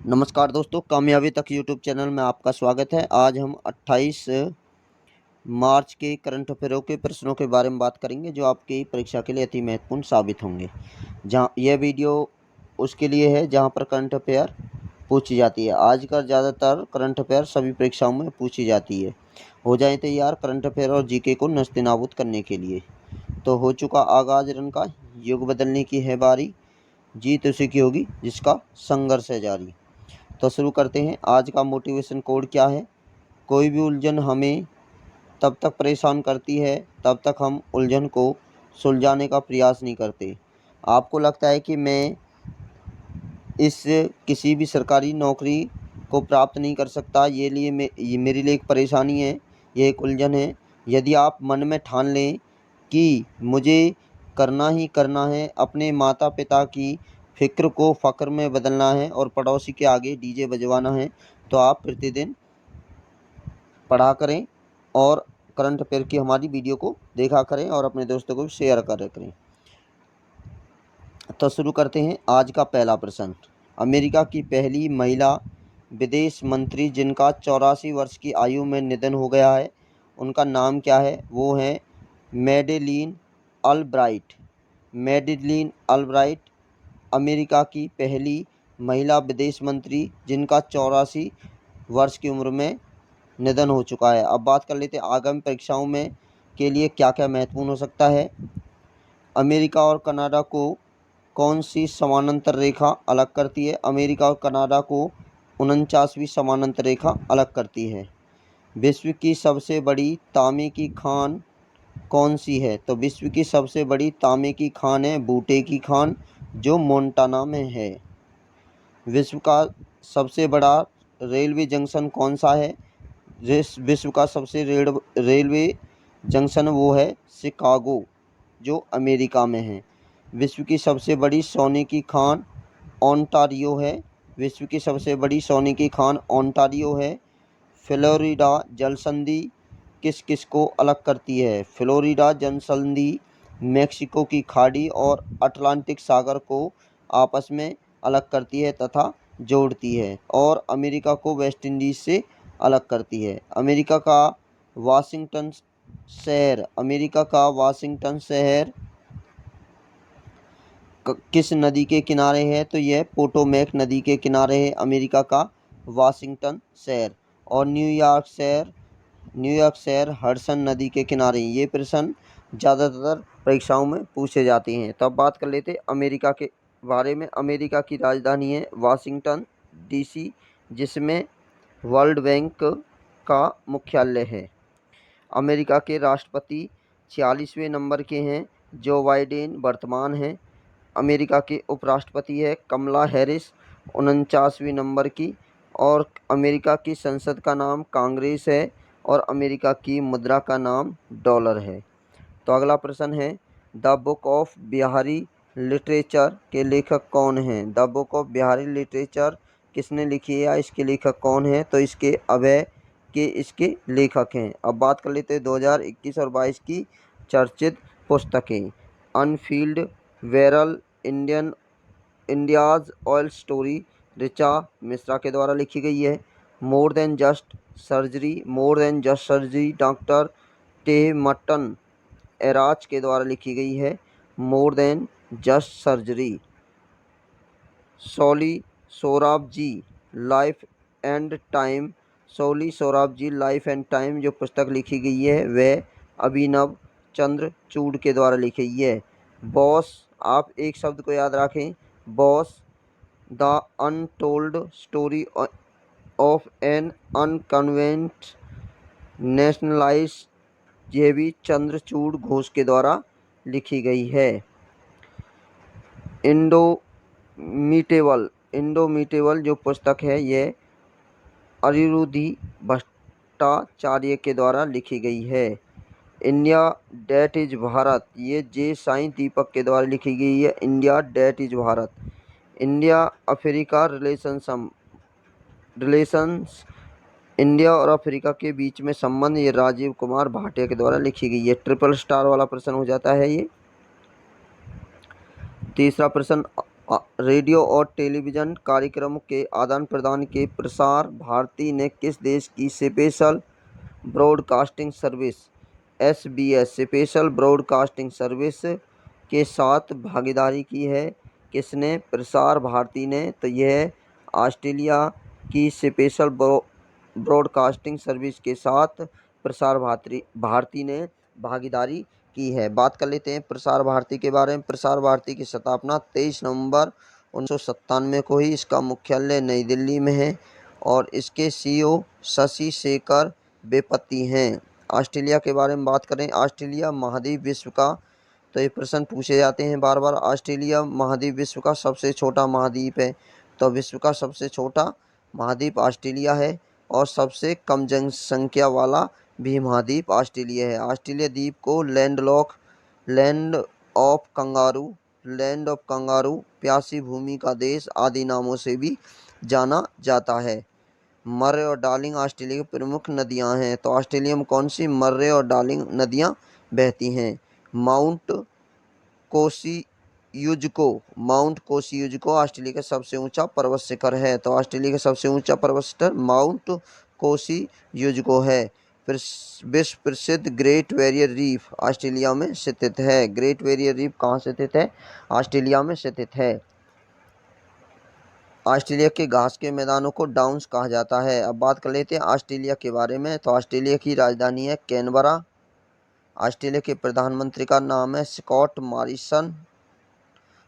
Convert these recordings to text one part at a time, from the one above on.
नमस्कार दोस्तों, कामयाबी तक यूट्यूब चैनल में आपका स्वागत है। आज हम 28 मार्च के करंट अफेयरों के प्रश्नों के बारे में बात करेंगे जो आपकी परीक्षा के लिए अति महत्वपूर्ण साबित होंगे। जहां यह वीडियो उसके लिए है जहां पर करंट अफेयर पूछी जाती है। आजकल ज़्यादातर करंट अफेयर सभी परीक्षाओं में पूछी जाती है। हो जाए तैयार करंट अफेयर और जीके को नस्ते-नाबूद करने के लिए। तो हो चुका आगाज़ रन का, युग बदलने की है बारी, जीत उसी की होगी जिसका संघर्ष है जारी। तो शुरू करते हैं। आज का मोटिवेशन कोड क्या है? कोई भी उलझन हमें तब तक परेशान करती है तब तक हम उलझन को सुलझाने का प्रयास नहीं करते। आपको लगता है कि मैं इस किसी भी सरकारी नौकरी को प्राप्त नहीं कर सकता, ये मेरे लिए एक परेशानी है, ये एक उलझन है। यदि आप मन में ठान लें कि मुझे करना ही करना है, अपने माता पिता की फ़िक्र को फ़क्र में बदलना है और पड़ोसी के आगे डीजे बजवाना है, तो आप प्रतिदिन पढ़ा करें और करंट अफेयर की हमारी वीडियो को देखा करें और अपने दोस्तों को शेयर करें। तो शुरू करते हैं। आज का पहला प्रश्न। अमेरिका की पहली महिला विदेश मंत्री जिनका 84 वर्ष की आयु में निधन हो गया है, उनका नाम क्या है? वो है मैडेलीन अल्ब्राइट। मैडेलीन अल्ब्राइट अमेरिका की पहली महिला विदेश मंत्री जिनका 84 वर्ष की उम्र में निधन हो चुका है। अब बात कर लेते हैं आगामी परीक्षाओं में के लिए क्या क्या महत्वपूर्ण हो सकता है। अमेरिका और कनाडा को कौन सी समानांतर रेखा अलग करती है? अमेरिका और कनाडा को 49वीं समानांतर रेखा अलग करती है। विश्व की सबसे बड़ी तांबे की खान कौन सी है? तो विश्व की सबसे बड़ी तांबे की खान है बूटे की खान, जो मोंटाना में है। विश्व का सबसे बड़ा रेलवे जंक्शन कौन सा है? विश्व का सबसे रेलवे जंक्शन वो है शिकागो, जो अमेरिका में है। विश्व की सबसे बड़ी सोने की खान ओंटारियो है। विश्व की सबसे बड़ी सोने की खान ओंटारियो है। फ्लोरिडा जल संधि किस किस को अलग करती है? फ्लोरिडा जल संधि मेक्सिको की खाड़ी और अटलांटिक सागर को आपस में अलग करती है तथा जोड़ती है और अमेरिका को वेस्ट इंडीज से अलग करती है। अमेरिका का वाशिंगटन शहर किस नदी के किनारे है? तो यह पोटोमैक नदी के किनारे है अमेरिका का वाशिंगटन शहर। और न्यूयॉर्क शहर हडसन नदी के किनारे। ये प्रश्न ज़्यादातर परीक्षाओं में पूछे जाते हैं। तो अब बात कर लेते हैं अमेरिका के बारे में। अमेरिका की राजधानी है वाशिंगटन डीसी, जिसमें वर्ल्ड बैंक का मुख्यालय है। अमेरिका के राष्ट्रपति 46वें नंबर के हैं, जो बाइडेन वर्तमान हैं। अमेरिका के उपराष्ट्रपति है कमला हैरिस 49वें नंबर की। और अमेरिका की संसद का नाम कांग्रेस है और अमेरिका की मुद्रा का नाम डॉलर है। तो अगला प्रश्न है, the book of Bihari literature के लेखक कौन हैं? The book of Bihari literature किसने लिखी है या इसके लेखक कौन हैं? तो इसके अभय के इसके लेखक हैं। अब बात कर लेते हैं 2021 और 22 की चर्चित पुस्तकें। अनफील्ड वेरल India's oil story Richa Mishra के द्वारा लिखी गई है। More than just surgery doctor Tehemton Erach के द्वारा लिखी गई है। More than just surgery. Soli Sorabjee life and time जो पुस्तक लिखी गई है वह अभिनव चंद्र चूड़ के द्वारा लिखी गई है। बॉस, आप एक शब्द को याद रखें, Bose the untold story of an inconvenient nationalist, यह भी चंद्रचूड़ घोष के द्वारा लिखी गई है। इंडोमिटेबल जो पुस्तक है यह अनिरुद्धि भट्टाचार्य के द्वारा लिखी गई है। इंडिया डेट इज भारत, ये जे साईं दीपक के द्वारा लिखी गई है। India that is Bharat. India Africa relations, India और अफ्रीका के बीच में संबंध, ये राजीव कुमार भाटिया के द्वारा लिखी गई है। ट्रिपल स्टार वाला प्रश्न हो जाता है ये। तीसरा प्रश्न, रेडियो और टेलीविज़न कार्यक्रमों के आदान-प्रदान के प्रसार भारती ने किस देश की special broadcasting service SBS special broadcasting service के साथ भागीदारी की है? किसने? प्रसार भारती ने। तो यह ऑस्ट्रेलिया की स्पेशल ब्रॉडकास्टिंग सर्विस के साथ प्रसार भारती ने भागीदारी की है। बात कर लेते हैं प्रसार भारती के बारे में। प्रसार भारती की स्थापना 23 नवंबर 1997 को ही। इसका मुख्यालय नई दिल्ली में है और इसके CEO शशि शेखर वेम्पति हैं। ऑस्ट्रेलिया के बारे में बात करें। ऑस्ट्रेलिया महाद्वीप विश्व का, तो ये प्रश्न पूछे जाते हैं बार बार, ऑस्ट्रेलिया महाद्वीप विश्व का सबसे छोटा महाद्वीप है। तो विश्व का सबसे छोटा महाद्वीप ऑस्ट्रेलिया है और सबसे कम जनसंख्या वाला भी महाद्वीप ऑस्ट्रेलिया है। ऑस्ट्रेलिया द्वीप को लैंड ऑफ कंगारू, प्यासी भूमि का देश आदि नामों से भी जाना जाता है। मर्रे और डार्लिंग ऑस्ट्रेलिया की प्रमुख नदियां हैं। तो ऑस्ट्रेलिया में कौन सी मर्रे और डार्लिंग नदियां बहती हैं? माउंट कोसियुजको ऑस्ट्रेलिया का सबसे ऊंचा पर्वत शिखर है। तो ऑस्ट्रेलिया का सबसे ऊंचा पर्वत शिखर माउंट कोसियुजको है। विश्व प्रसिद्ध ग्रेट बैरियर रीफ ऑस्ट्रेलिया में स्थित है। ग्रेट बैरियर रीफ कहाँ स्थित है? ऑस्ट्रेलिया में स्थित है। ऑस्ट्रेलिया के घास के मैदानों को डाउन्स कहा जाता है। अब बात कर लेते हैं ऑस्ट्रेलिया के बारे में। तो ऑस्ट्रेलिया की राजधानी है कैनबरा। ऑस्ट्रेलिया के प्रधानमंत्री का नाम है स्कॉट मॉरिसन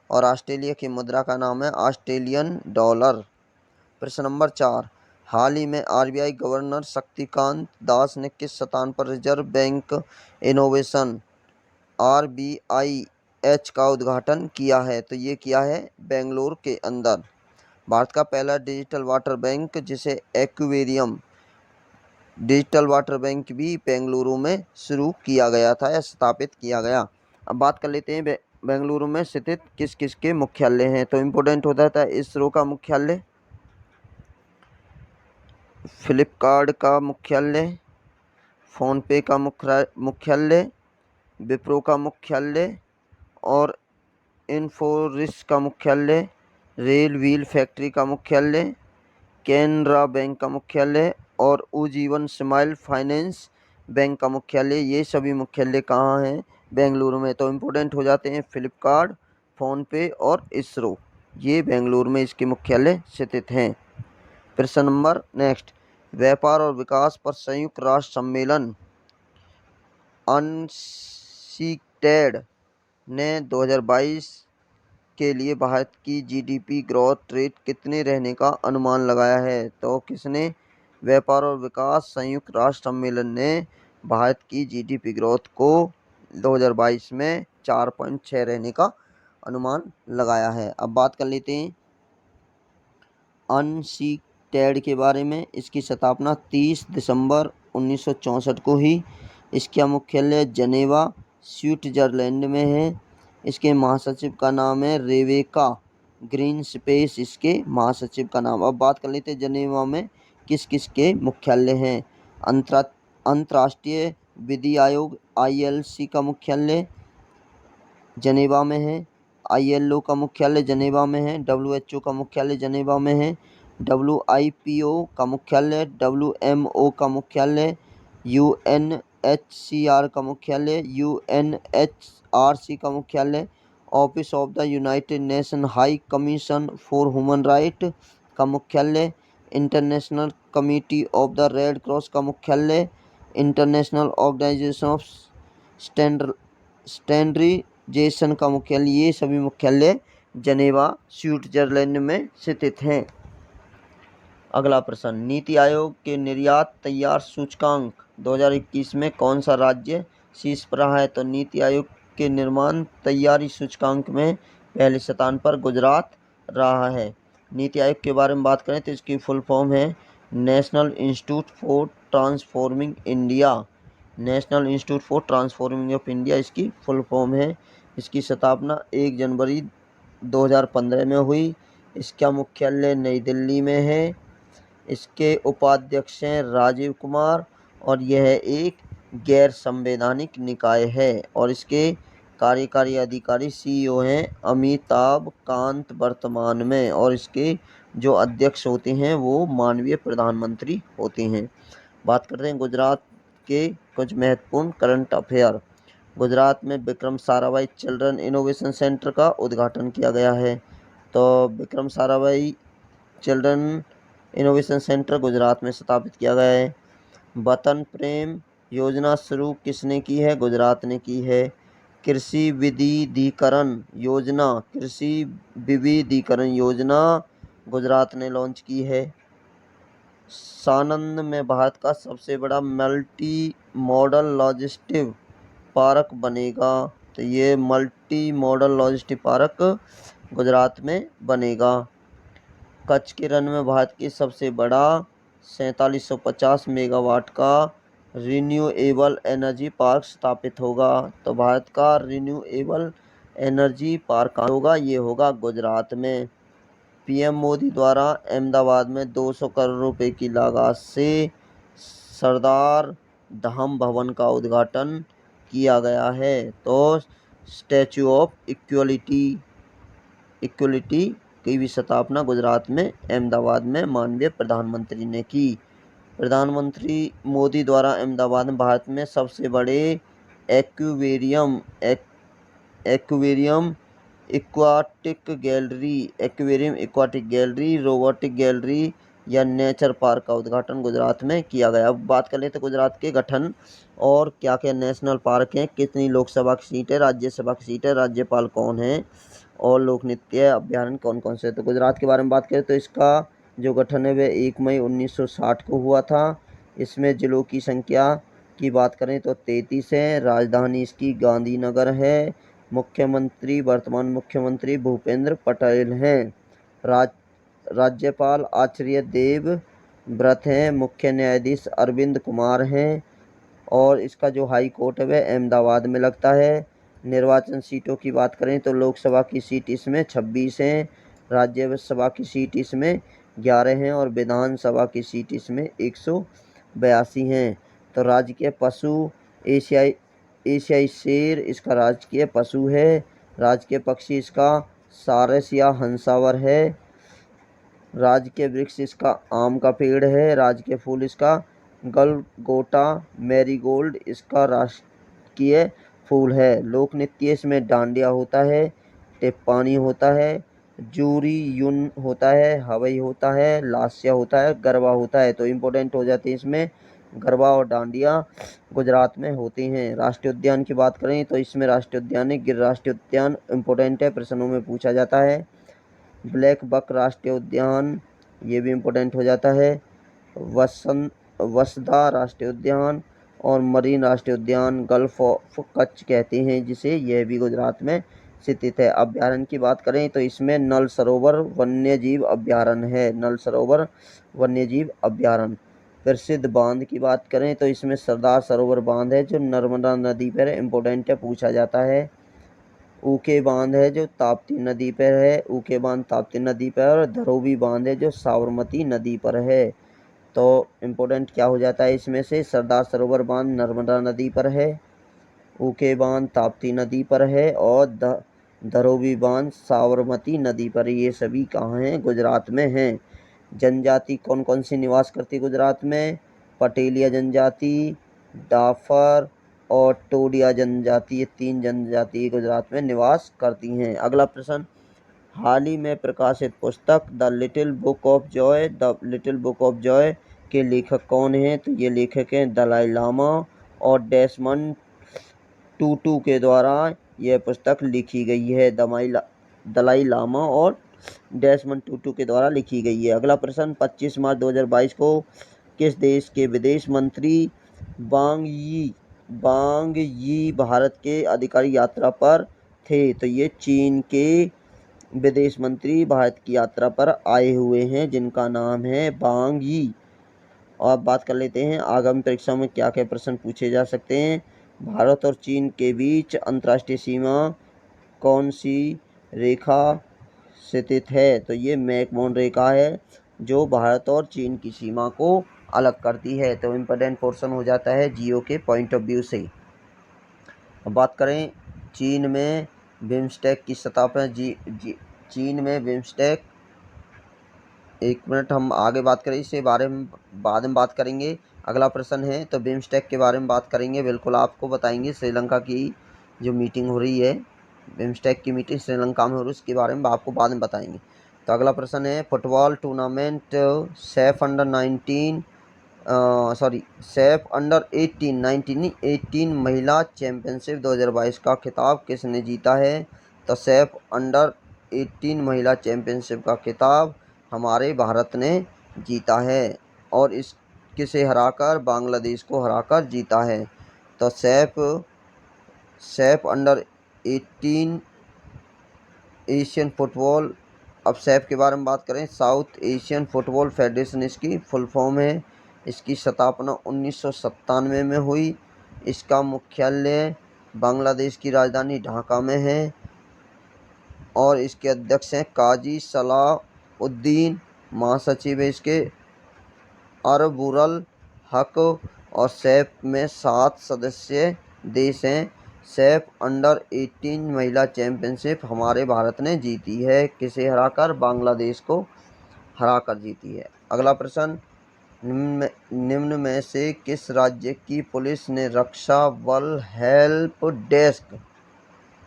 और ऑस्ट्रेलिया की मुद्रा का नाम है ऑस्ट्रेलियन डॉलर। प्रश्न नंबर 4, हाल ही में RBI गवर्नर शक्तिकांत दास ने किस स्थान पर रिजर्व बैंक इनोवेशन RBIH का उद्घाटन किया है? तो ये किया है बेंगलुरु के अंदर। भारत का पहला डिजिटल वाटर बैंक, जिसे एक्वेरियम डिजिटल वाटर बैंक भी बेंगलुरु में शुरू किया गया था या स्थापित किया गया। अब बात कर लेते हैं बेंगलुरु में स्थित किस किस के मुख्यालय हैं। तो इम्पोर्टेंट होता था इसरो का मुख्यालय, फ्लिपकार्ट का मुख्यालय, फ़ोनपे का मुख्यालय, विप्रो का मुख्यालय और इन्फोसिस का मुख्यालय, रेल व्हील फैक्ट्री का मुख्यालय, कैनरा बैंक का मुख्यालय और उज्जीवन स्माइल फाइनेंस बैंक का मुख्यालय। ये सभी मुख्यालय कहाँ हैं? बेंगलुरु में। तो इम्पोर्टेंट हो जाते हैं फ्लिपकार्ट, फ़ोनपे और इसरो, ये बेंगलुरु में इसके मुख्यालय स्थित हैं। प्रश्न नंबर नेक्स्ट, व्यापार और विकास पर संयुक्त राष्ट्र सम्मेलन अनसीटेड ने 2022 के लिए भारत की GDP ग्रोथ रेट कितने रहने का अनुमान लगाया है? तो किसने? व्यापार और विकास संयुक्त राष्ट्र सम्मेलन ने भारत की GDP ग्रोथ को 2022 में 4.6 रहने का अनुमान लगाया है। अब बात कर लेते हैं अनसीटेड के बारे में। इसकी स्थापना 30 दिसंबर 1964 को ही। इसका मुख्यालय जनेवा स्विट्जरलैंड में है। इसके महासचिव का नाम है रेबेका ग्रीनस्पेस, इसके महासचिव का नाम। अब बात कर लेते हैं जनेवा में किस किस के मुख्यालय हैं। अंतर्राष्ट्रीय विधि आयोग ILC का मुख्यालय जनेवा में है। ILO का मुख्यालय जनेवा में है। WHO का मुख्यालय जनेवा में है। WIPO का मुख्यालय, WMO का मुख्यालय, UNHCR का मुख्यालय, UNHRC का मुख्यालय, office of the United nation high commission for human right का मुख्यालय, international committee of the red cross का मुख्यालय, इंटरनेशनल ऑर्गेनाइजेशन ऑफ स्टैंडर्डाइजेशन का मुख्यालय। ये सभी मुख्यालय जनेवा स्विट्जरलैंड में स्थित हैं। अगला प्रश्न, नीति आयोग के निर्यात तैयार सूचकांक 2021 में कौन सा राज्य शीर्ष पर रहा है? तो नीति आयोग के निर्माण तैयारी सूचकांक में पहले स्थान पर गुजरात रहा है। नीति आयोग के बारे में बात करें तो इसकी फुल फॉर्म है national institute for transforming India. National institute for transforming of India इसकी फुल फॉर्म है। इसकी स्थापना 1 जनवरी 2015 में हुई। इसका मुख्यालय नई दिल्ली में है। इसके उपाध्यक्ष हैं राजीव कुमार और यह एक गैर संवैधानिक निकाय है और इसके कार्यकारी अधिकारी CEO हैं अमिताभ कांत वर्तमान में, और इसके जो अध्यक्ष होते हैं वो माननीय प्रधानमंत्री होते हैं। बात करते हैं गुजरात के कुछ महत्वपूर्ण करंट अफेयर। गुजरात में Vikram Sarabhai children innovation centre का उद्घाटन किया गया है। तो Vikram Sarabhai children innovation centre Gujarat में स्थापित किया गया है। वतन प्रेम योजना शुरू किसने की है? गुजरात ने की है। कृषि विविधीकरण योजना गुजरात ने लॉन्च की है। सानंद में भारत का सबसे बड़ा मल्टी मॉडल लॉजिस्टिक पार्क बनेगा। तो ये multi modal logistic park Gujarat में बनेगा। कच्छ के रण में भारत की सबसे बड़ा 4750 मेगावाट का रिन्यूएबल एनर्जी पार्क स्थापित होगा। तो भारत का रिन्यूएबल एनर्जी पार्क कहाँ होगा? ये होगा गुजरात में। PM मोदी द्वारा अहमदाबाद में 200 करोड़ रुपए की लागत से सरदार धाम भवन का उद्घाटन किया गया है। तो स्टैच्यू ऑफ इक्वलिटी की भी स्थापना गुजरात में अहमदाबाद में माननीय प्रधानमंत्री ने की। प्रधानमंत्री मोदी द्वारा अहमदाबाद में भारत में सबसे बड़े aquarium aquatic gallery, robotic gallery या नेचर पार्क का उद्घाटन गुजरात में किया गया। अब बात कर लेते गुजरात के गठन और क्या क्या नेशनल पार्क हैं, कितनी लोकसभा की सीट है, राज्यसभा की सीट है, राज्यपाल कौन है और लोक नृत्य अभ्यारण्य कौन कौन से। तो गुजरात के बारे में बात करें तो इसका जो गठन है वह 1 मई 1960 को हुआ था। इसमें जिलों की संख्या की बात करें तो 33 है। राजधानी इसकी गांधीनगर है। वर्तमान मुख्यमंत्री भूपेंद्र पटेल हैं। राज्यपाल आचार्य देवव्रत हैं। मुख्य न्यायाधीश अरविंद कुमार हैं। और इसका जो हाई कोर्ट है वह अहमदाबाद में लगता है। निर्वाचन सीटों की बात करें तो लोकसभा की सीट इसमें 26 हैं, राज्यसभा की सीट इसमें 11 हैं और विधानसभा की सीट इसमें 182 हैं। तो राजकीय पशु एशियाई शेर इसका राजकीय पशु है। राजकीय पक्षी इसका सारस या हंसावर है। राजकीय वृक्ष इसका आम का पेड़ है। राजकीय फूल इसका गलगोटा मैरीगोल्ड इसका राजकीय फूल है। लोक नृत्य इसमें डांडिया होता है, टिप्पानी होता है, जूरी यून होता है, हवई होता है, लास्या होता है, गरबा होता है। तो इम्पोर्टेंट हो जाते हैं इसमें गरबा और डांडिया गुजरात में होती हैं। राष्ट्रीय उद्यान की बात करें तो इसमें राष्ट्रीय उद्यान है गिर राष्ट्रीय उद्यान इम्पोर्टेंट है, प्रश्नों में पूछा जाता है। ब्लैक बक राष्ट्रीय उद्यान ये भी इम्पोर्टेंट हो जाता है। वसदा राष्ट्रीय उद्यान और मरीन राष्ट्रीय उद्यान गल्फ ऑफ कच्छ कहते हैं जिसे, यह भी गुजरात में स्थित है। अभ्यारण्य की बात करें तो इसमें नल सरोवर वन्यजीव अभ्यारण्य है। नल सरोवर वन्यजीव अभ्यारण्य। प्रसिद्ध बांध की बात करें तो इसमें सरदार सरोवर बांध है जो नर्मदा नदी पर इम्पोर्टेंट है, पूछा जाता है। ऊके बांध है जो ताप्ती नदी पर है, ऊके बांध ताप्ती नदी पर, और धरोबी बांध है जो साबरमती नदी पर है। तो इम्पोर्टेंट क्या हो जाता है इसमें से, सरदार सरोवर बांध नर्मदा नदी पर है, ऊके बांध ताप्ती नदी पर है और धरोबी बांध साबरमती नदी पर। ये सभी कहाँ हैं? गुजरात में हैं। जनजाति कौन कौन सी निवास करती गुजरात में? पटेलिया जनजाति, डाफर और टोडिया जनजाति, ये 3 जनजाति गुजरात में निवास करती हैं। अगला प्रश्न, हाल ही में प्रकाशित पुस्तक the little book of Joy के लेखक कौन हैं? तो ये लेखक हैं दलाई लामा और डेसमंड टूटू के द्वारा यह पुस्तक लिखी गई है। दलाई लामा और डेसमंड टूटू के द्वारा लिखी गई है। अगला प्रश्न, 25 मार्च 2022 को किस देश के विदेश मंत्री वांग यी भारत के आधिकारिक यात्रा पर थे? तो ये चीन के विदेश मंत्री भारत की यात्रा पर आए हुए हैं जिनका नाम है वांग यी। और बात कर लेते हैं आगामी परीक्षा में क्या क्या प्रश्न पूछे जा सकते हैं। भारत और चीन के बीच अंतर्राष्ट्रीय सीमा कौन सी रेखा स्थित है? तो ये मैकमोहन रेखा है जो भारत और चीन की सीमा को अलग करती है। तो इम्पोर्टेंट पोर्शन हो जाता है जियो के पॉइंट ऑफ व्यू से। अब बात करें चीन में बिम्स्टेक की स्थापना चीन में बिम्स्टेक, एक मिनट हम आगे बात करें इसके बारे में, बाद में बात करेंगे। अगला प्रश्न है तो बिम्स्टेक के बारे में बात करेंगे, बिल्कुल आपको बताएंगे। श्रीलंका की जो मीटिंग हो रही है, बिम्स्टेक की मीटिंग श्रीलंका में हो रही है, उसके बारे में आपको बाद में बताएंगे। तो अगला प्रश्न है football tournament safe under 19 safe under 18 महिला चैंपियनशिप 2022 का खिताब किसने जीता है? तो सेफ अंडर 18 महिला चैंपियनशिप का खिताब हमारे भारत ने जीता है, और इस किसे हराकर? बांग्लादेश को हराकर जीता है। तो सेफ अंडर 18 एशियन फुटबॉल, अब सैफ के बारे में बात करें, साउथ एशियन फुटबॉल फेडरेशन इसकी फुल फॉर्म है। इसकी स्थापना 1997 में हुई। इसका मुख्यालय बांग्लादेश की राजधानी ढाका में है, और इसके अध्यक्ष हैं काजी सलाउद्दीन। महासचिव है इसके अरबुल हक, और सैफ में 7 सदस्य देश हैं। सैफ अंडर 18 महिला चैंपियनशिप हमारे भारत ने जीती है, किसे हराकर? बांग्लादेश को हराकर जीती है। अगला प्रश्न, निम्न में से किस राज्य की पुलिस ने रक्षा बल हेल्प डेस्क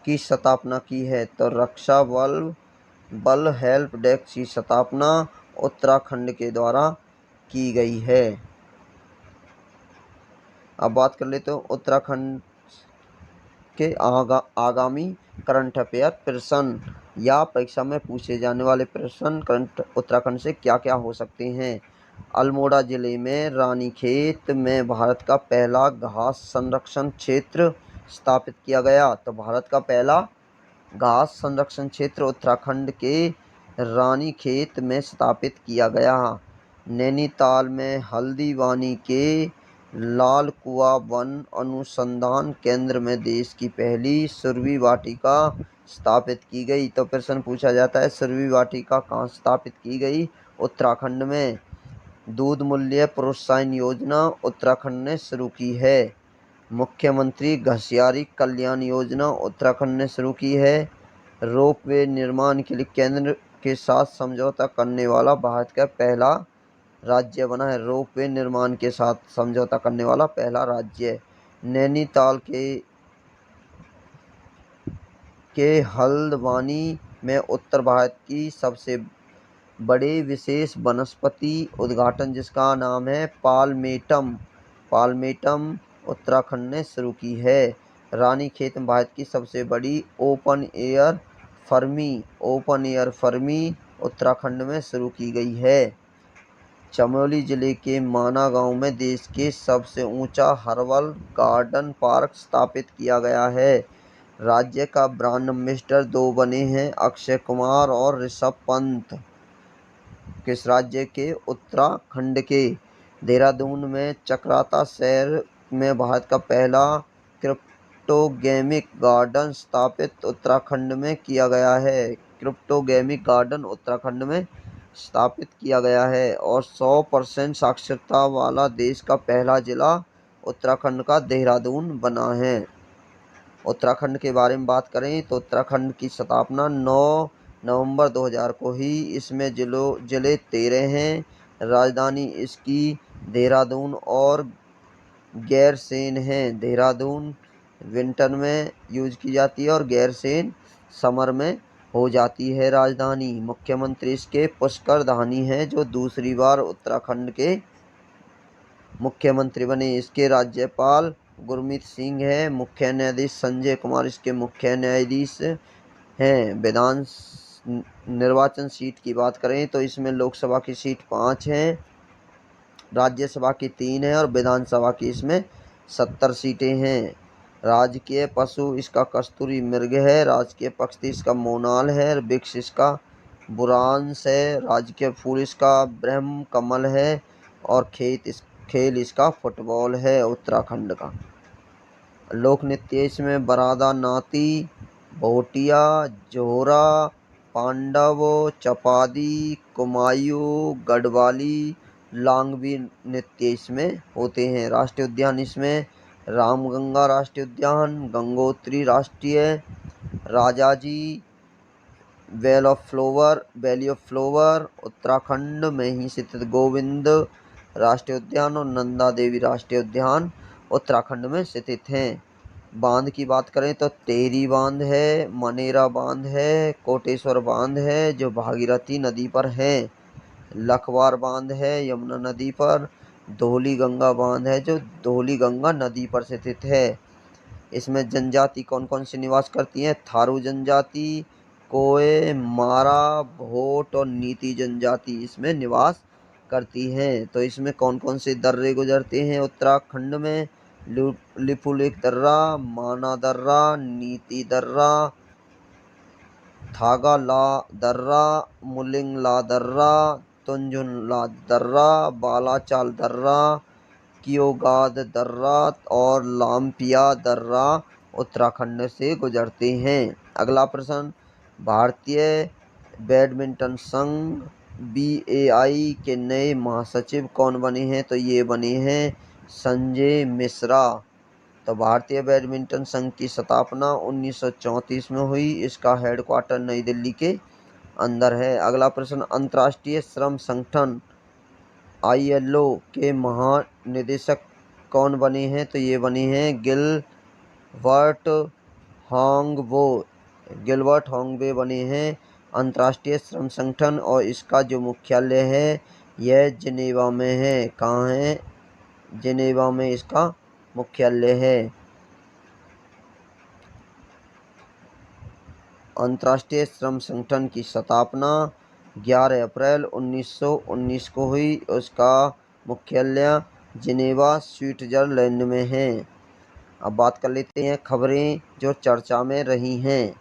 की स्थापना की है? तो रक्षा बल हेल्प डेस्क की स्थापना उत्तराखंड के द्वारा की गई है। अब बात कर लेते हैं उत्तराखंड के आगामी करंट अफेयर प्रश्न या परीक्षा में पूछे जाने वाले प्रश्न करंट उत्तराखंड से क्या क्या हो सकते हैं। अल्मोड़ा जिले में रानीखेत में भारत का पहला घास संरक्षण क्षेत्र स्थापित किया गया। तो भारत का पहला घास संरक्षण क्षेत्र उत्तराखंड के रानीखेत में स्थापित किया गया। नैनीताल में हल्द्वानी के लाल कुआं वन अनुसंधान केंद्र में देश की पहली सुरभि वाटिका स्थापित की गई। तो प्रश्न पूछा जाता है सुरभि वाटिका कहाँ स्थापित की गई? उत्तराखंड में। दूध मूल्य प्रोत्साहन योजना उत्तराखंड ने शुरू की है। मुख्यमंत्री घसियारी कल्याण योजना उत्तराखंड ने शुरू की है। रोपवे निर्माण के लिए केंद्र के साथ समझौता करने वाला भारत का पहला राज्य बना है। रोपवे निर्माण के साथ समझौता करने वाला पहला राज्य। नैनीताल के हल्द्वानी में उत्तर भारत की सबसे बड़े विशेष वनस्पति उद्घाटन, जिसका नाम है पालमेटम उत्तराखंड ने शुरू की है। रानीखेत में भारत की सबसे बड़ी ओपन एयर फर्मी उत्तराखंड में शुरू की गई है। चमोली जिले के माना गांव में देश के सबसे ऊंचा हर्बल गार्डन पार्क स्थापित किया गया है। राज्य का ब्रांड एम्बेसडर 2 बने हैं, अक्षय कुमार और ऋषभ पंत। किस राज्य के? उत्तराखंड के। देहरादून में चक्राता शहर में भारत का पहला क्रिप्टोगेमिक गार्डन स्थापित उत्तराखंड में किया गया है। क्रिप्टोगेमिक गार्डन उत्तराखंड में स्थापित किया गया है। और 100% साक्षरता वाला देश का पहला जिला उत्तराखंड का देहरादून बना है। उत्तराखंड के बारे में बात करें तो उत्तराखंड की स्थापना 9 नवंबर 2000 को ही। इसमें जिले 13 हैं। राजधानी इसकी देहरादून और गैरसैंण है। देहरादून विंटर में यूज की जाती है और गैरसैंण समर में हो जाती है राजधानी। मुख्यमंत्री इसके पुष्कर धामी हैं, जो दूसरी बार उत्तराखंड के मुख्यमंत्री बने। इसके राज्यपाल गुरमीत सिंह है। मुख्य न्यायाधीश संजय कुमार इसके मुख्य न्यायाधीश हैं। निर्वाचन सीट की बात करें तो इसमें लोकसभा की सीट 5 हैं, राज्यसभा की 3 है और विधानसभा की इसमें 70 सीटें हैं। राजकीय पशु इसका कस्तूरी मृग है। राजकीय पक्षी इसका मोनाल है। वृक्ष इसका बुरांश है। राजकीय फूल इसका ब्रह्म कमल है। और खेल इसका फुटबॉल है उत्तराखंड का। लोक नृत्य इसमें बरादा नाती, भोटिया, जोहरा, पांडव, चपादी, कुमायूं, गढ़वाली, लांगवी नृत्य इसमें होते हैं। राष्ट्रीय उद्यान इसमें रामगंगा राष्ट्रीय उद्यान, गंगोत्री राष्ट्रीय, Rajaji valley of flower Uttarakhand में ही स्थित गोविंद राष्ट्रीय उद्यान और नंदा देवी राष्ट्रीय उद्यान उत्तराखंड में स्थित हैं। बांध की बात करें तो टेहरी बांध है, मनेरा बांध है, कोटेश्वर बांध है जो भागीरथी नदी पर है, लखवार बांध है यमुना नदी पर, धौली गंगा बांध है जो धौली गंगा नदी पर स्थित है। इसमें जनजाति कौन कौन सी निवास करती हैं? थारू जनजाति, कोय, मारा, भोट और नीति जनजाति इसमें निवास करती हैं। तो इसमें कौन कौन से दर्रे गुजरते हैं उत्तराखंड में? लिपुलेख दर्रा, माना दर्रा, नीति दर्रा, थागाला दर्रा, मुलिंगला दर्रा, तुंजुनला दर्रा, बालाचाल दर्रा, कियोगाद दर्रा और लामपिया दर्रा उत्तराखंड से गुजरते हैं। अगला प्रश्न, भारतीय बैडमिंटन संघ BAI के नए महासचिव कौन बने हैं? तो ये बने हैं संजय मिश्रा। तो भारतीय बैडमिंटन संघ की स्थापना 1934 में हुई। इसका हेडक्वार्टर नई दिल्ली के अंदर है। अगला प्रश्न, अंतर्राष्ट्रीय श्रम संगठन ILO के महानिदेशक कौन बने हैं? तो ये बने हैं गिलबर्ट हांगवे बने हैं अंतर्राष्ट्रीय श्रम संगठन, और इसका जो मुख्यालय है यह जिनेवा में है। कहाँ है? जिनेवा में इसका मुख्यालय है। अंतर्राष्ट्रीय श्रम संगठन की स्थापना 11 अप्रैल 1919 को हुई। उसका मुख्यालय जिनेवा स्विट्जरलैंड में है। अब बात कर लेते हैं खबरें जो चर्चा में रही हैं।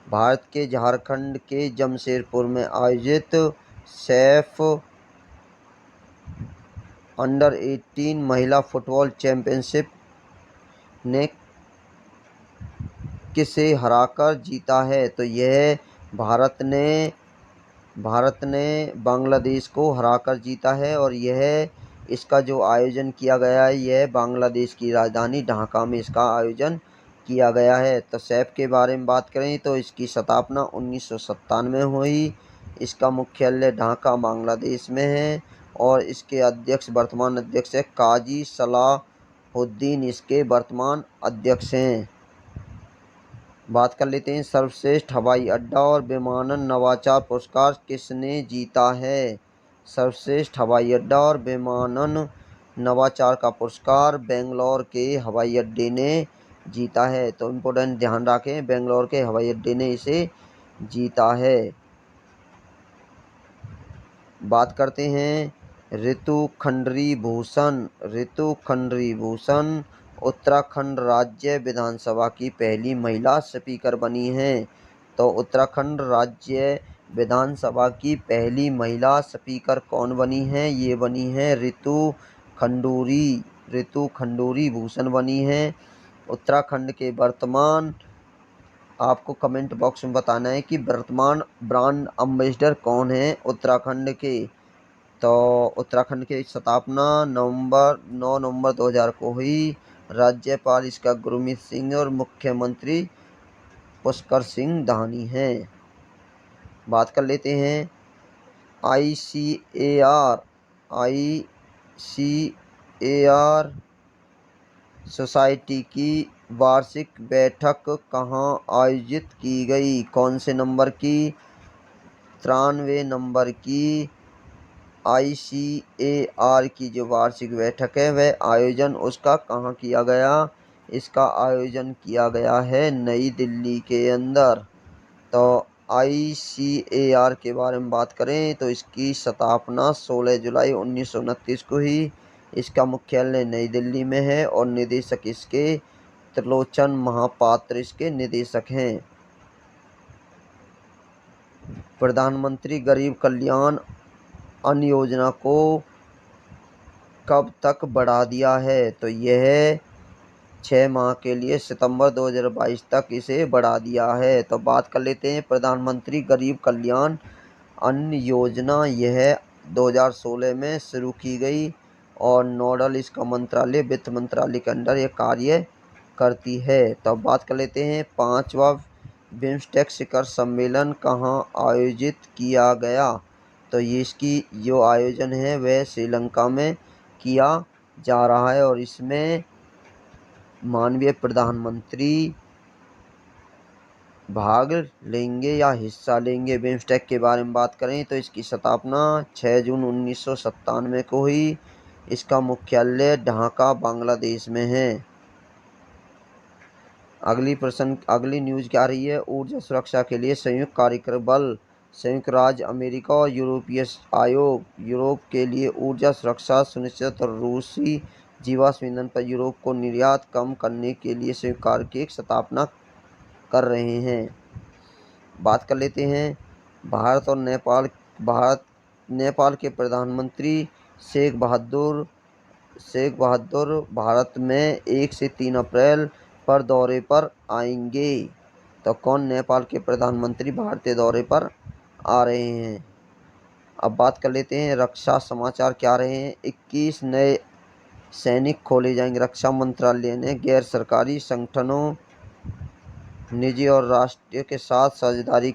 भारत के झारखंड के जमशेदपुर में आयोजित सैफ अंडर-18 महिला फुटबॉल चैंपियनशिप ने किसे हराकर जीता है? तो यह भारत ने बांग्लादेश को हराकर जीता है, और यह इसका जो आयोजन किया गया है यह बांग्लादेश की राजधानी ढाका में इसका आयोजन किया गया है। तो सैफ के बारे में बात करें तो इसकी स्थापना 1997 में हुई। इसका मुख्यालय ढाका बांग्लादेश में है, और इसके वर्तमान अध्यक्ष है काजी सलाहुद्दीन इसके वर्तमान अध्यक्ष हैं। बात कर लेते हैं सर्वश्रेष्ठ हवाई अड्डा और विमानन नवाचार पुरस्कार किसने जीता है? सर्वश्रेष्ठ हवाई अड्डा और विमानन नवाचार का पुरस्कार बेंगलोर के हवाई अड्डे ने जीता है। तो इम्पोर्टेंट ध्यान रखें, बेंगलोर के हवाई अड्डे ने इसे जीता है। बात करते हैं ऋतु खंडरी भूषण उत्तराखंड राज्य विधानसभा की पहली महिला स्पीकर बनी हैं। तो उत्तराखंड राज्य विधानसभा की पहली महिला स्पीकर कौन बनी हैं? ये बनी हैं ऋतु खंडूरी भूषण बनी हैं। उत्तराखंड के वर्तमान, आपको कमेंट बॉक्स में बताना है कि वर्तमान ब्रांड एम्बेसडर कौन है उत्तराखंड के। तो उत्तराखंड की स्थापना 9 नवंबर 2000 को हुई। राज्यपाल इसका गुरमीत सिंह और मुख्यमंत्री पुष्कर सिंह धामी हैं। बात कर लेते हैं ICAR सोसाइटी की वार्षिक बैठक कहाँ आयोजित की गई? कौन से नंबर की? 93 नंबर की ICAR की जो वार्षिक बैठक है वह आयोजन उसका कहाँ किया गया? इसका आयोजन किया गया है नई दिल्ली के अंदर। तो ICAR के बारे में बात करें तो इसकी स्थापना 16 जुलाई 1929 को हुई। इसका मुख्यालय नई दिल्ली में है, और निदेशक इसके त्रिलोचन महापात्र इसके निदेशक हैं। प्रधानमंत्री गरीब कल्याण अन्न योजना को कब तक बढ़ा दिया है? तो यह 6 माह के लिए सितंबर 2022 तक इसे बढ़ा दिया है। तो बात कर लेते हैं प्रधानमंत्री गरीब कल्याण अन्न योजना, यह 2016 में शुरू की गई, और नोडल इसका मंत्रालय वित्त मंत्रालय के अंदर ये कार्य करती है। तो अब बात कर लेते हैं 5वां बिम्स्टेक शिखर सम्मेलन कहाँ आयोजित किया गया। तो ये इसकी जो आयोजन है वह श्रीलंका में किया जा रहा है और इसमें माननीय प्रधानमंत्री भाग लेंगे या हिस्सा लेंगे। बिम्स्टेक के बारे में बात करें तो इसकी स्थापना 6 जून 1997 को हुई। इसका मुख्यालय ढाका बांग्लादेश में है। अगली न्यूज़ क्या आ रही है। ऊर्जा सुरक्षा के लिए संयुक्त कार्यक्रम बल, संयुक्त राज्य अमेरिका और यूरोपीय आयोग यूरोप के लिए ऊर्जा सुरक्षा सुनिश्चित और रूसी जीवाश्म ईंधन पर यूरोप को निर्यात कम करने के लिए संयुक्त कार्य की स्थापना कर रहे हैं। बात कर लेते हैं भारत और नेपाल के प्रधानमंत्री शेख बहादुर भारत में 1 से 3 अप्रैल पर दौरे पर आएंगे। तो कौन नेपाल के प्रधानमंत्री भारतीय दौरे पर आ रहे हैं। अब बात कर लेते हैं रक्षा समाचार क्या रहे हैं। 21 नए सैनिक खोले जाएंगे। रक्षा मंत्रालय ने गैर सरकारी संगठनों, निजी और राष्ट्रीय के साथ साझेदारी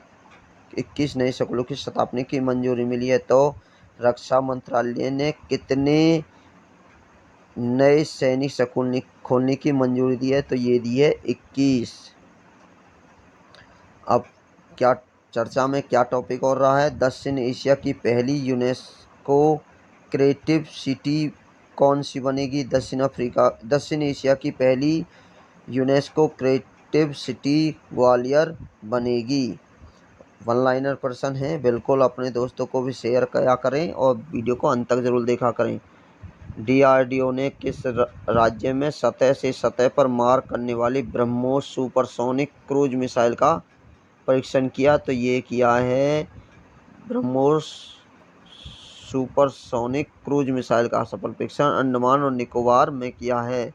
21 नए स्कूलों की स्थापना की मंजूरी मिली है। तो रक्षा मंत्रालय ने कितने नए सैनिक स्कूल खोलने की मंजूरी दी है। तो ये दी है 21। अब क्या चर्चा में क्या टॉपिक और रहा है। दक्षिण एशिया की पहली यूनेस्को क्रिएटिव सिटी कौन सी बनेगी। दक्षिण एशिया की पहली यूनेस्को क्रिएटिव सिटी ग्वालियर बनेगी। वन लाइनर प्रश्न है, बिल्कुल अपने दोस्तों को भी शेयर किया करें और वीडियो को अंत तक जरूर देखा करें। DRDO ने किस राज्य में सतह से सतह पर मार करने वाली ब्रह्मोस सुपरसोनिक क्रूज मिसाइल का परीक्षण किया। तो ये किया है ब्रह्मोस सुपरसोनिक क्रूज मिसाइल का सफल परीक्षण अंडमान और निकोबार में किया है।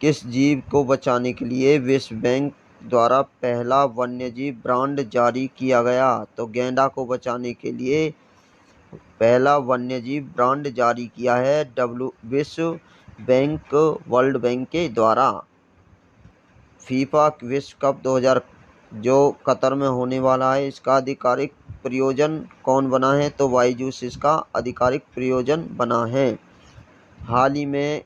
किस जीव को बचाने के लिए विश्व बैंक द्वारा पहला वन्यजीव ब्रांड जारी किया गया। तो गैंडा को बचाने के लिए पहला वन्यजीव ब्रांड जारी किया है विश्व बैंक वर्ल्ड बैंक के द्वारा। फीफा विश्व कप 2000 जो कतर में होने वाला है, इसका आधिकारिक प्रायोजन कौन बना है। तो बायजूस इसका आधिकारिक प्रायोजन बना है। हाल ही में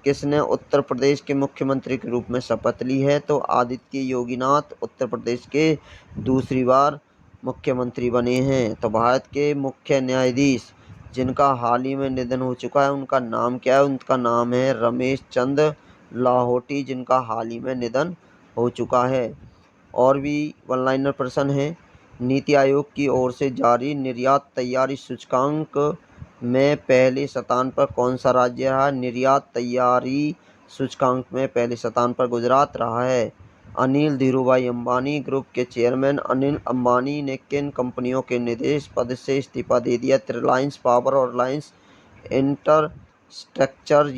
किसने उत्तर प्रदेश के मुख्यमंत्री के रूप में शपथ ली है। तो आदित्य योगीनाथ उत्तर प्रदेश के दूसरी बार मुख्यमंत्री बने हैं। तो भारत के मुख्य न्यायाधीश जिनका हाल ही में निधन हो चुका है उनका नाम क्या है। उनका नाम है रमेश चंद्र लाहोटी, जिनका हाल ही में निधन हो चुका है। और भी वन लाइनर प्रश्न है। नीति आयोग की ओर से जारी निर्यात तैयारी सूचकांक में पहले स्थान पर कौन सा राज्य रहा। निर्यात तैयारी सूचकांक में पहले स्थान पर गुजरात रहा है। अनिल धीरूभाई अंबानी ग्रुप के चेयरमैन अनिल अंबानी ने किन कंपनियों के निदेश पद से इस्तीफा दे दिया। रिलायंस पावर और रिलायंस इंफ्रास्ट्रक्चर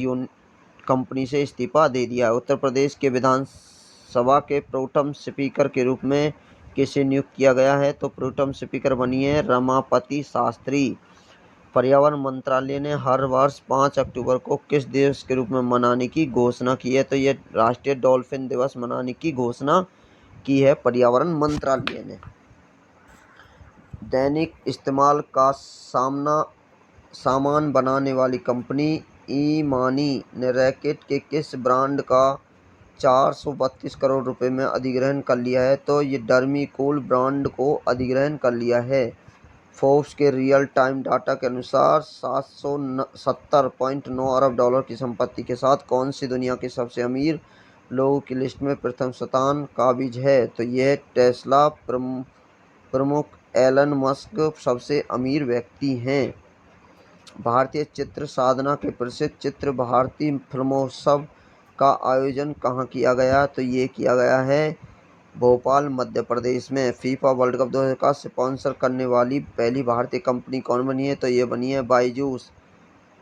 कंपनी से इस्तीफा दे दिया। उत्तर प्रदेश के विधानसभा के प्रोटेम स्पीकर के रूप में किसे नियुक्त किया गया है। तो प्रोटेम स्पीकर बनी है रमापति शास्त्री। पर्यावरण मंत्रालय ने हर वर्ष 5 अक्टूबर को किस दिवस के रूप में मनाने की घोषणा की है। तो ये राष्ट्रीय डॉल्फिन दिवस मनाने की घोषणा की है पर्यावरण मंत्रालय ने। दैनिक इस्तेमाल का सामान बनाने वाली कंपनी ईमानी ने रैकेट के किस ब्रांड का 432 करोड़ रुपए में अधिग्रहण कर लिया है। तो ये डर्मीकूल ब्रांड को अधिग्रहण कर लिया है। फोर्ब्स के रियल टाइम डाटा के अनुसार 770.9 अरब डॉलर की संपत्ति के साथ कौन सी दुनिया के सबसे अमीर लोगों की लिस्ट में प्रथम स्थान काबिज है। तो यह टेस्ला प्रमुख एलन मस्क सबसे अमीर व्यक्ति हैं। भारतीय चित्र साधना के प्रसिद्ध चित्र भारती फिल्मोत्सव का आयोजन कहाँ किया गया। तो ये किया गया है भोपाल मध्य प्रदेश में। फीफा वर्ल्ड कप 2000 का स्पॉन्सर करने वाली पहली भारतीय कंपनी कौन बनी है। तो ये बनी है बायजूस।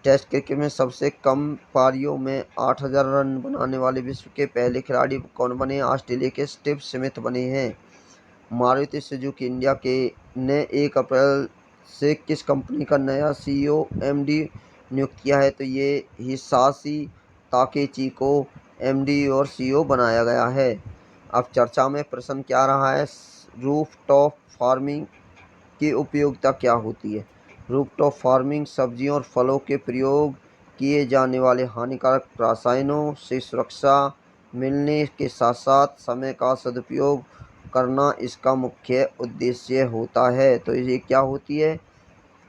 टेस्ट क्रिकेट में सबसे कम पारियों में 8000 रन बनाने वाले विश्व के पहले खिलाड़ी कौन बने। ऑस्ट्रेलिया के स्टीव स्मिथ बने हैं। मारुति सुजुकी इंडिया ने 1 अप्रैल से किस कंपनी का नया CEO MD नियुक्त किया है, तो ये हिसाशी ताकेची को एमडी और सीईओ बनाया गया है। अब चर्चा में प्रश्न क्या रहा है, रूफटॉप फार्मिंग की उपयोगिता क्या होती है। रूफटॉप फार्मिंग सब्जियों और फलों के प्रयोग किए जाने वाले हानिकारक रसायनों से सुरक्षा मिलने के साथ साथ समय का सदुपयोग करना इसका मुख्य उद्देश्य होता है। तो ये क्या होती है,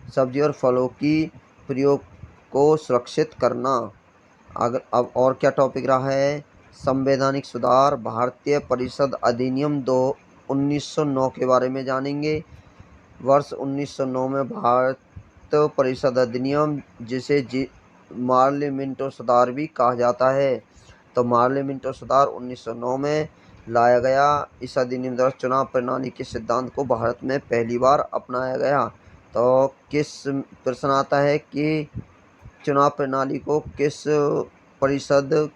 सब्जी और फलों की प्रयोग को सुरक्षित करना। अगर अब और क्या टॉपिक रहा है, संवैधानिक सुधार, भारतीय परिषद अधिनियम 1909 के बारे में जानेंगे। वर्ष 1909 में भारत परिषद अधिनियम, जिसे मार्ले मिंटो सुधार भी कहा जाता है, तो मार्ले मिंटो सुधार 1909 में लाया गया। इस अधिनियम द्वारा चुनाव प्रणाली के सिद्धांत को भारत में पहली बार अपनाया गया। तो किस प्रश्न आता है कि चुनाव प्रणाली को किस परिषद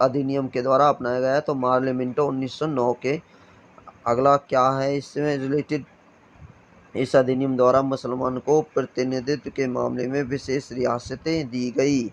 अधिनियम के द्वारा अपनाया गया है, तो मार्ले मिंटो 1909 के। अगला क्या है इसमें रिलेटेड, इस अधिनियम द्वारा मुसलमान को प्रतिनिधित्व के मामले में विशेष रियासतें दी गई।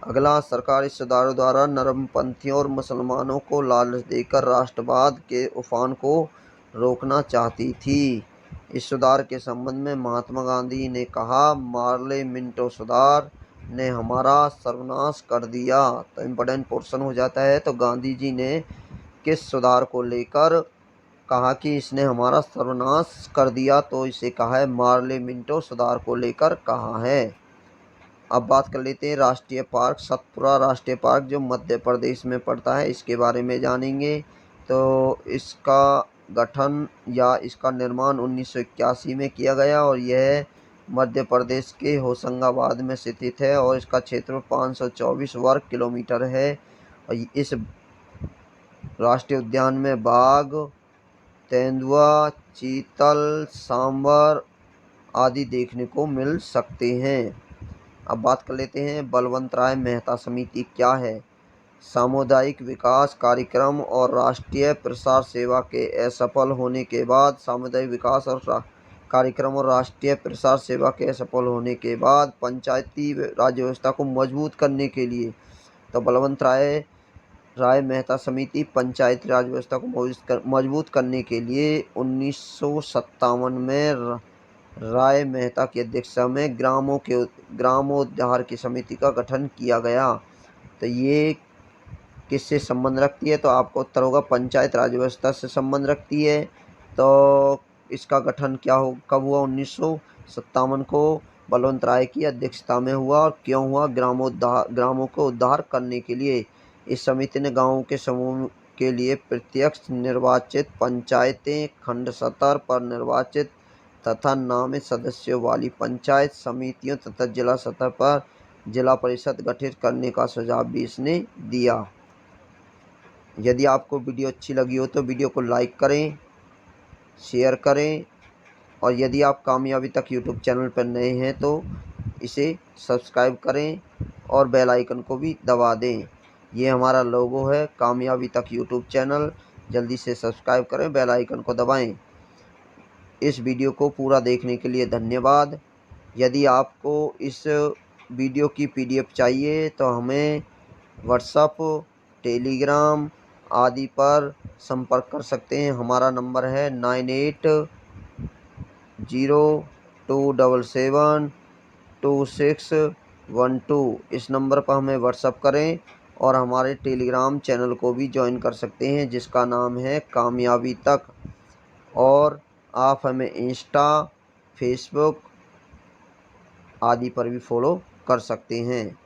अगला, सरकार इस सुधारों द्वारा नरमपंथियों और मुसलमानों को लालच देकर राष्ट्रवाद के उफान को रोकना चाहती थी। इस सुधार के संबंध में महात्मा गांधी ने कहा, मार्ले मिंटो सुधार ने हमारा सर्वनाश कर दिया। तो इम्पोर्टेंट पोर्शन हो जाता है। तो गांधी जी ने किस सुधार को लेकर कहा कि इसने हमारा सर्वनाश कर दिया, तो इसे कहा है मार्ले मिंटो सुधार को लेकर कहा है। अब बात कर लेते हैं राष्ट्रीय पार्क, सतपुरा राष्ट्रीय पार्क जो मध्य प्रदेश में पड़ता है, इसके बारे में जानेंगे। तो इसका गठन या इसका निर्माण 1981 में किया गया और यह मध्य प्रदेश के होशंगाबाद में स्थित है और इसका क्षेत्र 524 वर्ग किलोमीटर है। और इस राष्ट्रीय उद्यान में बाघ, तेंदुआ, चीतल, सांबर आदि देखने को मिल सकते हैं। अब बात कर लेते हैं बलवंत राय मेहता समिति क्या है। सामुदायिक विकास कार्यक्रम और राष्ट्रीय प्रसार सेवा के असफल होने के बाद सामुदायिक विकास और कार्यक्रम और राष्ट्रीय प्रसार सेवा के असफल होने के बाद पंचायती राज व्यवस्था को मजबूत करने के लिए, तो बलवंत राय मेहता समिति पंचायती राज व्यवस्था को मजबूत करने के लिए 1957 में राय मेहता की अध्यक्षता में ग्रामोद्धार की समिति का गठन किया गया। तो ये किससे संबंध रखती है, तो आपको उत्तर होगा पंचायत राज व्यवस्था से संबंध रखती है। तो इसका गठन कब हुआ, 1957 को बलवंत राय की अध्यक्षता में हुआ। और क्यों हुआ, ग्रामों को उद्धार करने के लिए। इस समिति ने गाँवों के समूह के लिए प्रत्यक्ष निर्वाचित पंचायतें, खंड स्तर पर निर्वाचित तथा नामित सदस्यों वाली पंचायत समितियों तथा जिला स्तर पर जिला परिषद गठित करने का सुझाव भी इसने दिया। यदि आपको वीडियो अच्छी लगी हो तो वीडियो को लाइक करें, शेयर करें और यदि आप कामयाबी तक यूट्यूब चैनल पर नए हैं तो इसे सब्सक्राइब करें और बेल आइकन को भी दबा दें। ये हमारा लोगो है, कामयाबी तक यूट्यूब चैनल। जल्दी से सब्सक्राइब करें, बेल आइकन को दबाएं। इस वीडियो को पूरा देखने के लिए धन्यवाद। यदि आपको इस वीडियो की PDF चाहिए तो हमें व्हाट्सएप, टेलीग्राम आदि पर संपर्क कर सकते हैं। हमारा नंबर है 9802772612। इस नंबर पर हमें व्हाट्सएप करें और हमारे टेलीग्राम चैनल को भी ज्वाइन कर सकते हैं जिसका नाम है कामयाबी तक। और आप हमें इंस्टा, फेसबुक आदि पर भी फॉलो कर सकते हैं।